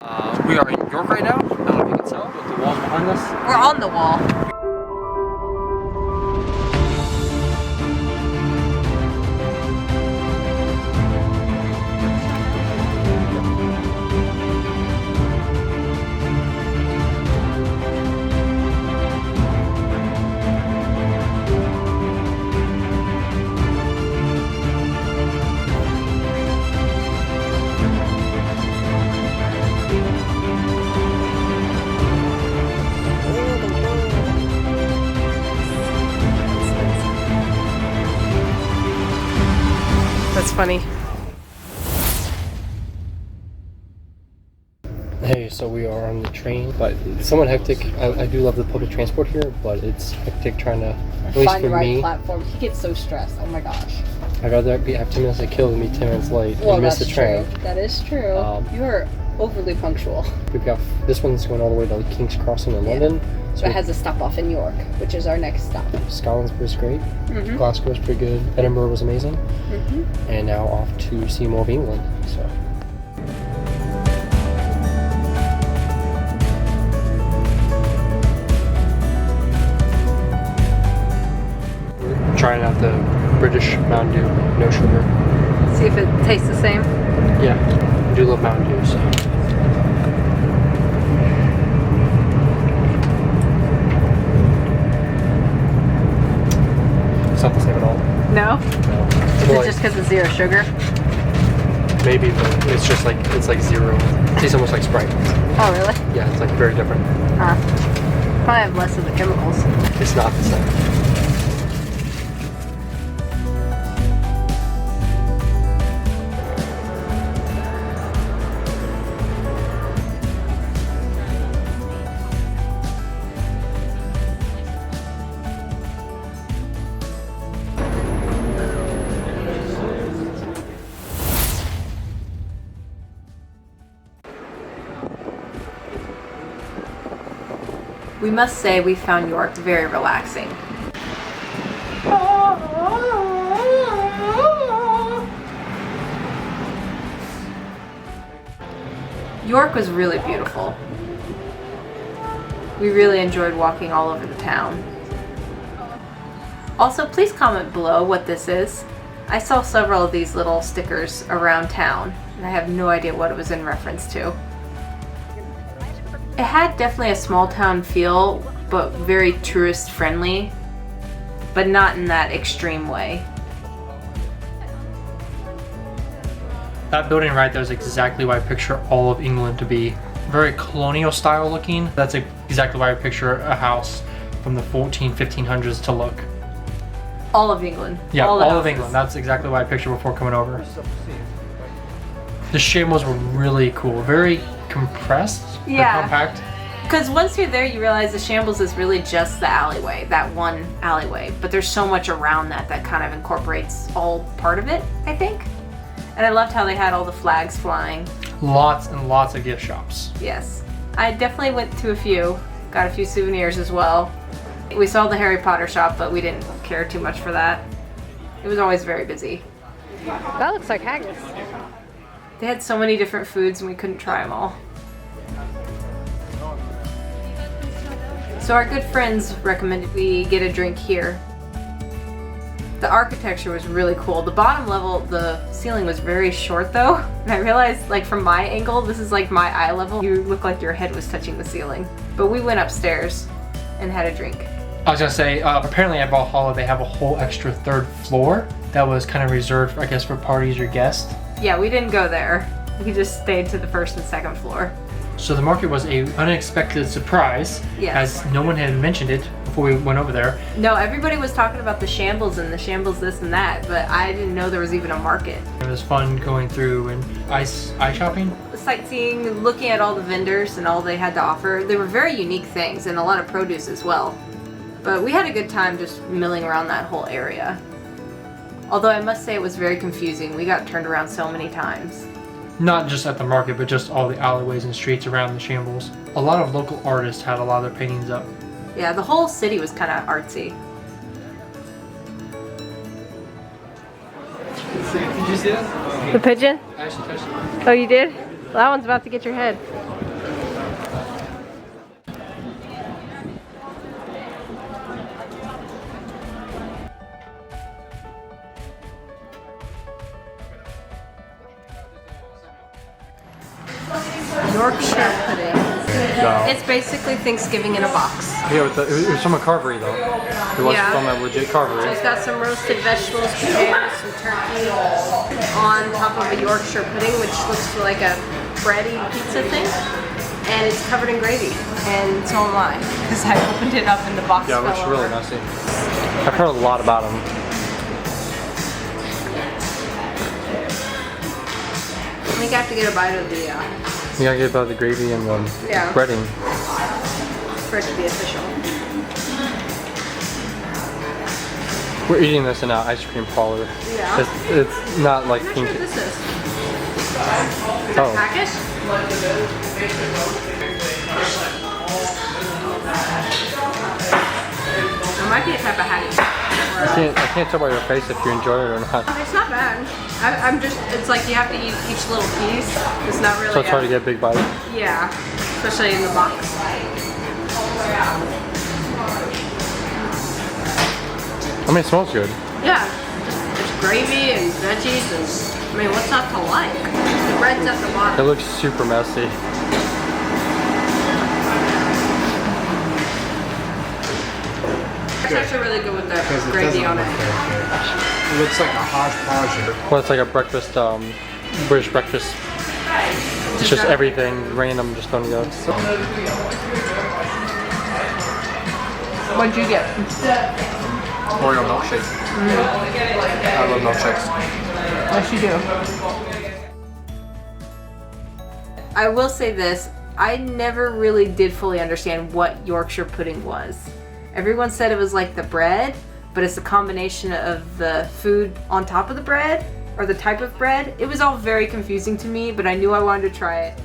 We are in York right now. I don't know if you can tell, but the wall's behind us. We're on the wall. That's funny. Hey, so we are on the train, but it's somewhat hectic. I do love the public transport here, but it's hectic trying to, at least Find for the right me, platform. He gets so stressed. Oh my gosh. I'd rather have 10 minutes to kill than be 10 minutes late and miss the train. True. That is true. You are overly punctual. We've got this one's going all the way to King's Crossing in London. So it has a stop off in York, which is our next stop. Scotland was great. Glasgow was pretty good. Edinburgh was amazing. And now off to see more of England. So. We're trying out the British Mountain Dew, no sugar. See if it tastes the same. Yeah, I do love Mountain Dew. So. It's not the same at all. No? No. Is it just because it's zero sugar? Maybe, but it's just like, it's like zero. It tastes almost like Sprite. Oh, really? Yeah, it's like very different. Probably have less of the chemicals. It's not the same. We must say we found York very relaxing. York was really beautiful. We really enjoyed walking all over the town. Also, please comment below what this is. I saw several of these little stickers around town, and I have no idea what it was in reference to. It had definitely a small town feel, but very tourist friendly, but not in that extreme way. That building right there is exactly what I picture all of England to be. Very colonial style looking. That's exactly why I picture a house from the 1500s to look. All of England. Yeah, all of England. That's exactly what I pictured before coming over. The Shambles were really cool. Very compressed. Yeah. Compact. Because once you're there, you realize the Shambles is really just the alleyway, that one alleyway. But there's so much around that kind of incorporates all part of it, I think. And I loved how they had all the flags flying. Lots and lots of gift shops. Yes. I definitely went to a few. Got a few souvenirs as well. We saw the Harry Potter shop, but we didn't care too much for that. It was always very busy. That looks like haggis. They had so many different foods and we couldn't try them all. So our good friends recommended we get a drink here. The architecture was really cool. The bottom level, the ceiling was very short though. And I realized, like, from my angle, this is like my eye level. You look like your head was touching the ceiling. But we went upstairs and had a drink. I was gonna say, apparently at Valhalla they have a whole extra third floor that was kind of reserved, I guess, for parties or guests. Yeah, we didn't go there. We just stayed to the first and second floor. So the market was an unexpected surprise, Yes. as no one had mentioned it before we went over there. No, everybody was talking about the Shambles and the Shambles this and that, but I didn't know there was even a market. It was fun going through and ice shopping. Sightseeing, looking at all the vendors and all they had to offer. They were very unique things and a lot of produce as well. But we had a good time just milling around that whole area. Although I must say it was very confusing. We got turned around so many times. Not just at the market, but just all the alleyways and streets around the Shambles. A lot of local artists had a lot of their paintings up. Yeah, the whole city was kind of artsy. Did you see that? The pigeon? I actually touched it. Oh, you did? Well, that one's about to get your head. Yorkshire Pudding. So, It's basically Thanksgiving in a box. yeah, it was from a carvery though. It was Yeah. from a legit So carvery. it's got some roasted vegetables, potatoes, some turkey on top of a Yorkshire pudding, which looks like a bready pizza thing. And it's covered in gravy. And so am I, because I opened it up and the box Yeah, it fell looks over. really messy. I've heard a lot about them. I think I have to get a bite of the, You gotta get about the gravy and the Yeah. breading. for it to be official. We're eating this in an ice cream parlor. Yeah. It's not like I'm not pink. sure what this is. Oh. Package? It might be a type of haggis. I can't tell by your face if you enjoy it or not. It's not bad. I'm just, it's like you have to eat each little piece. It's not really So it's hard to get a big bite. Yeah, especially in the box. I mean, it smells good. Yeah, it's gravy and veggies and, I mean, what's not to like? The bread's at the It bottom. looks super messy. It's actually really good with the Because it gravy doesn't on look it. very good. It looks like a hodgepodge here. Well, it's like a breakfast, British breakfast. It's just everything random just thrown together. What'd you get? Oreo milkshake. I love milkshakes. Yes, you do. I will say this, I never really did fully understand what Yorkshire pudding was. Everyone said it was like the bread, but it's a combination of the food on top of the bread, or the type of bread. It was all very confusing to me, but I knew I wanted to try it.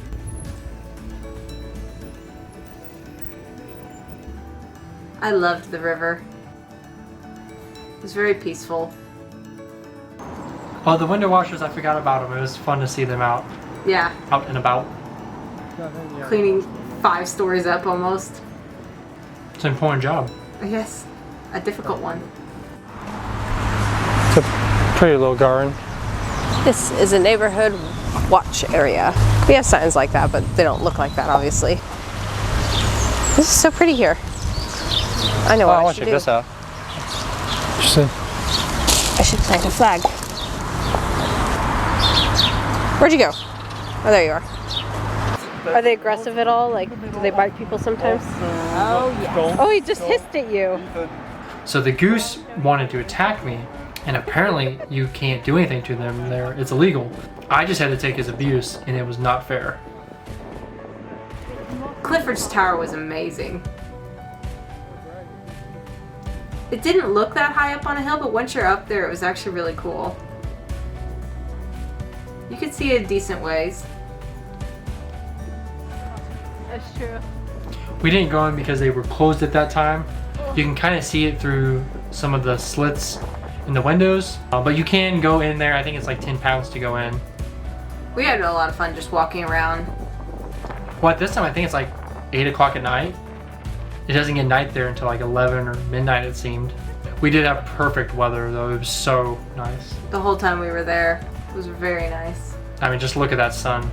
I loved the river. It was very peaceful. Oh, the window washers, I forgot about them. It was fun to see them out Yeah, and about. cleaning 5 stories up almost. It's an important job. Yes, a difficult one. It's a pretty little garden. This is a neighborhood watch area. We have signs like that, but they don't look like that, obviously. This is so pretty here. I know Oh, what I I want to should check do. this out. Interesting. I should plant a flag. Where'd you go? Oh, there you are. Are they aggressive at all? Like, do they bite people sometimes? Oh, yeah. Oh, he just hissed at you. So the goose wanted to attack me, and apparently you can't do anything to them there. It's illegal. I just had to take his abuse, and it was not fair. Clifford's tower was amazing. It didn't look that high up on a hill, but once you're up there, it was actually really cool. You could see it decent ways. That's true. We didn't go in because they were closed at that time. You can kind of see it through some of the slits in the windows, but you can go in there. I think it's like 10 pounds to go in. We had a lot of fun just walking around. Well, at this time, I think it's like 8 o'clock at night. It doesn't get night there until like 11 or midnight, it seemed. We did have perfect weather, though. It was so nice. The whole time we were there. It was very nice. I mean, just look at that sun.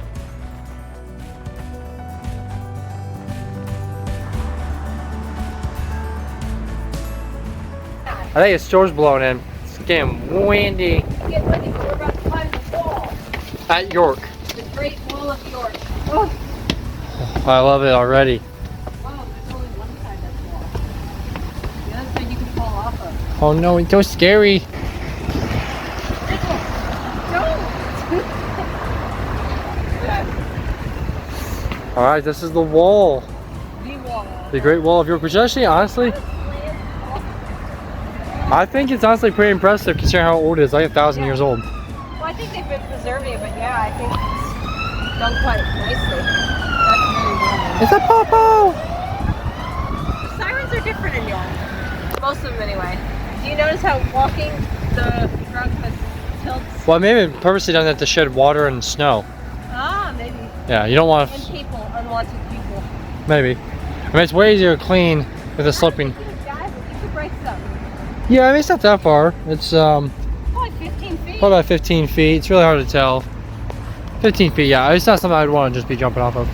I think the storm's blowing in. It's getting windy. Get ready, we're about to climb the wall. At York. The Great Wall of York. I love it already. Wow, there's only one side that's wall. The other side you can fall off of. Oh no, it's so scary. Alright, this is the wall. The wall. The Great Wall of York, which actually, honestly, I think it's honestly pretty impressive considering how old it is, like 1,000 years old. Well, I think they've been preserving it, but yeah, I think it's done quite nicely. That's very well. It's a popo! The sirens are different in York. Most of them anyway. Do you notice how walking the drug has tilts? Well, maybe purposely done that to shed water and snow. Ah, maybe. Yeah, you don't want And to, people, unwanted people. maybe. I mean, it's way easier to clean with a sloping. Guys, you could break some. Yeah, I mean, it's not that far. It's Probably 15 feet. probably about 15 feet. It's really hard to tell. 15 feet, yeah. It's not something I'd want to just be jumping off of.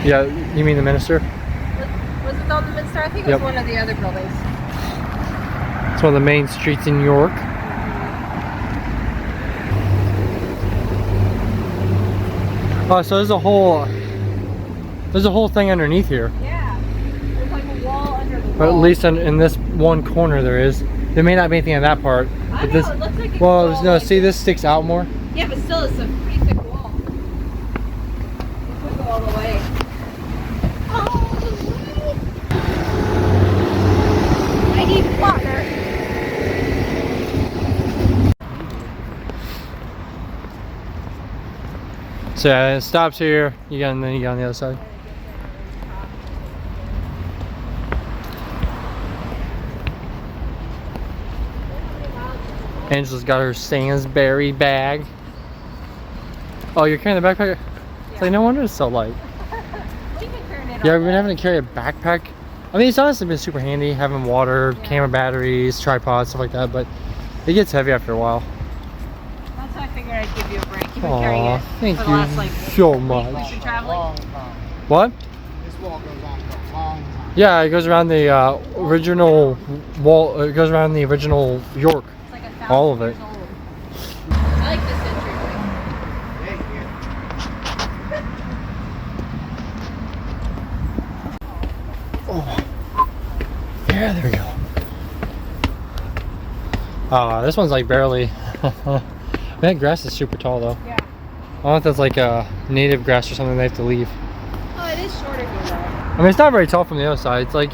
Yeah, you mean the Minister? Was it on the Minster? I think it Yep. was one of the other buildings. It's one of the main streets in York. Oh, so there's a whole thing underneath here. Yeah. There's like a wall under the wall. Or at least in this one corner there is. There may not be anything on that part. I But know, this, it looks like it well, goes all no, the way see to- this sticks out more. Yeah, but still, it's a pretty thick wall. It could go all the way. All the way. I need water. So yeah, it stops here. You got, and then you go on the other side. Angela's got her Sainsbury bag. Oh, you're carrying the backpack? It's like, no wonder it's so light. We've been carrying it Yeah, all we've been day. having to carry a backpack. I mean, it's honestly been super handy, having water, camera batteries, tripods, stuff like that, but it gets heavy after a while. That's why I figured I'd give you a break. You've been Aw, carrying it thank for the you last like so week much. we've been traveling. Long time. What? This wall goes on for a long time. Yeah, it goes around the original wall. It goes around the original York. It's like 1,000 All of it. years old. I like this entryway. Yeah, there we go. This one's like barely. That grass is super tall though. Yeah. I don't know if that's like a native grass or something they have to leave. Oh, it is shorter here though. I mean, it's not very tall from the other side. It's like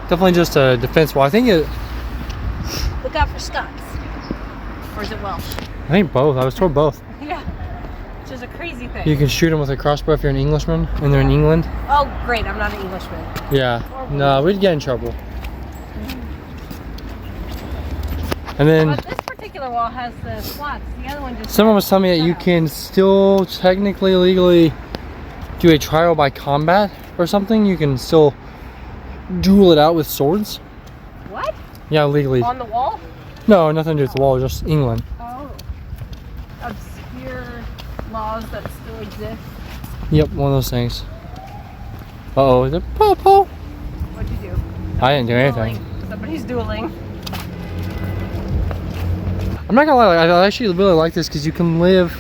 definitely just a defense wall. I think Look out for Scots. Or is it Welsh? I think both. I was told both. Yeah. Which is a crazy thing. You can shoot them with a crossbow if you're an Englishman and they're in England. Oh, great. I'm not an Englishman. Yeah. No, we'd get in trouble. And then But this particular wall has the slots. The other one just. someone was telling me that you can still technically legally do a trial by combat or something. You can still duel it out with swords. What? Yeah, legally. On the wall? No, nothing to do with the wall, just England. Oh. Obscure laws that still exist. Yep, one of those things. Uh-oh, is it Popo? What'd you do? I didn't do anything. Dueling. Somebody's dueling. I'm not gonna lie, I actually really like this because you can live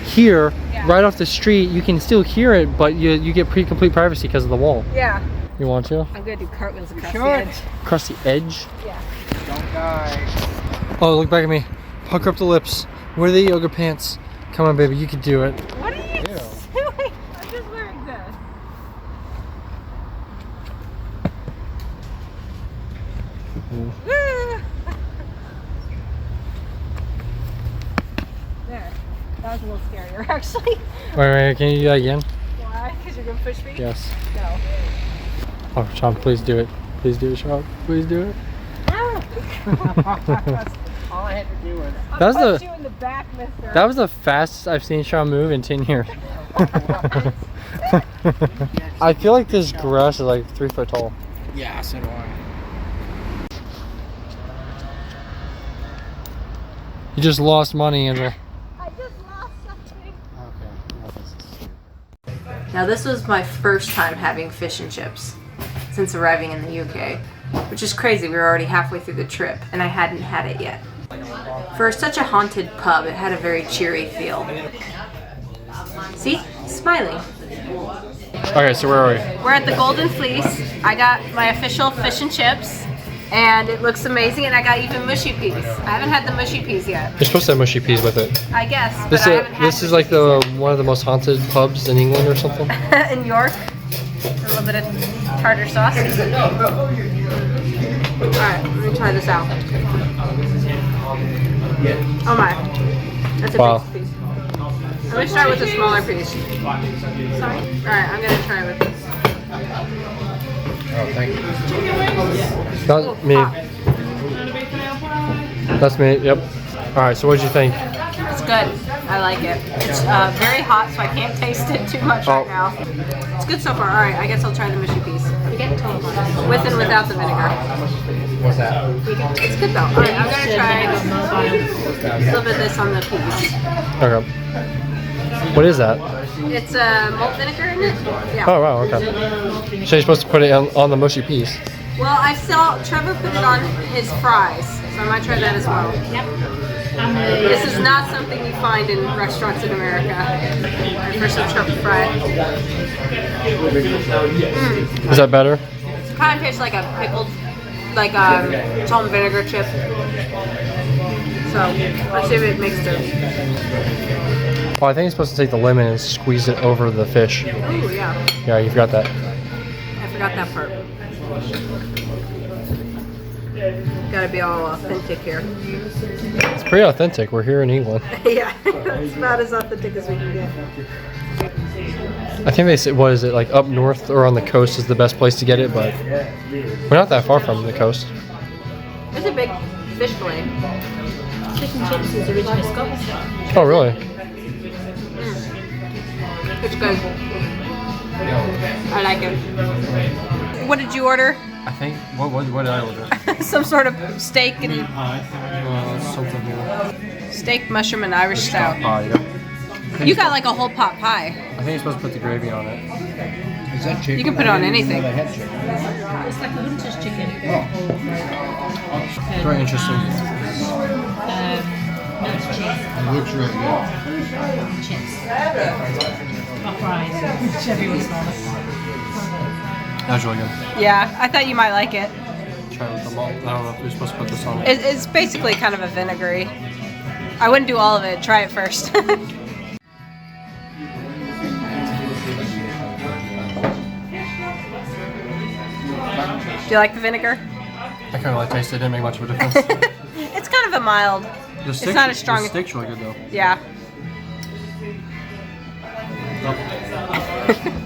here, Yeah. right off the street. You can still hear it, but you get pretty complete privacy because of the wall. Yeah. You want to? I'm gonna do cartwheels across the should. edge. Across the edge? Yeah. Don't die. Oh, look back at me. Pucker up the lips. Wear the yoga pants. Come on, baby, you can do it. What are you doing? I'm just wearing this. There. That was a little scarier, actually. Wait, can you do that again? Why? Because you're gonna push me? Yes. No. Oh, Sean, please do it. Please do it, Sean. Please do it. That's all I had to do was. I'll That was punch the- you in the back, mister. That was the fastest I've seen Sean move in 10 years. I feel like this grass is like 3 foot tall. Yeah, so do I. You just lost money, Angela. I just lost something. Okay. Now this was my first time having fish and chips since arriving in the UK, which is crazy. We were already halfway through the trip and I hadn't had it yet. For such a haunted pub, it had a very cheery feel. See? Smiling. Okay, so where are we? We're at the Golden Fleece. I got my official fish and chips and it looks amazing, and I got even mushy peas. I haven't had the mushy peas yet. You're supposed to have mushy peas with it. I guess, but This I is haven't had this is like the one of the most haunted pubs in England or something. in York. A little bit of tartar sauce. Alright, let me try this out. Oh my. That's a Wow. big piece. Let me start with a smaller piece. Sorry. Alright, I'm gonna try with this. Oh, thank you. That's me. That's me. Yep. All right. So what did you think? It's good. I like it. It's very hot, so I can't taste it too much right now. It's good so far. Alright, I guess I'll try the mushy piece. With and without the vinegar. What's that? It's good though. Alright, I'm gonna try a little bit of this on the peas. Okay. What is that? It's malt vinegar in it. Yeah. Oh wow, okay. So you're supposed to put it on the mushy piece. Well, I saw Trevor put it on his fries, so I might try that as well. Yep. This is not something you find in restaurants in America. My first time truffle fry. Is that better? It kind of tastes like a pickled, like salt and vinegar chip. So let's see if it makes sense. Oh, I think you're supposed to take the lemon and squeeze it over the fish. Oh yeah, Yeah, you forgot that. I forgot that part. Gotta be all authentic here. It's pretty authentic. We're here in England. Yeah, it's about as authentic as we can get. I think they said, what is it, like up north or on the coast is the best place to get it, but we're not that far from the coast. There's a big fish fillet. Fish and chips is originally Scottish. Oh, really? It's good. I like it. What did you order? I think, what did I order? Some sort of steak and Something here. steak, mushroom, and Irish stout. Pie, yeah. You got like a whole pot pie. I think you're supposed to put the gravy on it. Is that chicken? You can put it on anything. It's like a hunter's chicken. Very interesting. Melted cheese, It looks really good. chips, or fries, whichever you want to call it. That's really good. Yeah, I thought you might like it. Try with the malt. I don't know if you're supposed to put this on it. It's basically kind of a vinegary. I wouldn't do all of it. Try it first. Do you like the vinegar? I kind of like tasted it. Didn't make much of a difference. It's kind of a mild. The steak's, not as strong The as- steak's really good though. Yeah. Oh.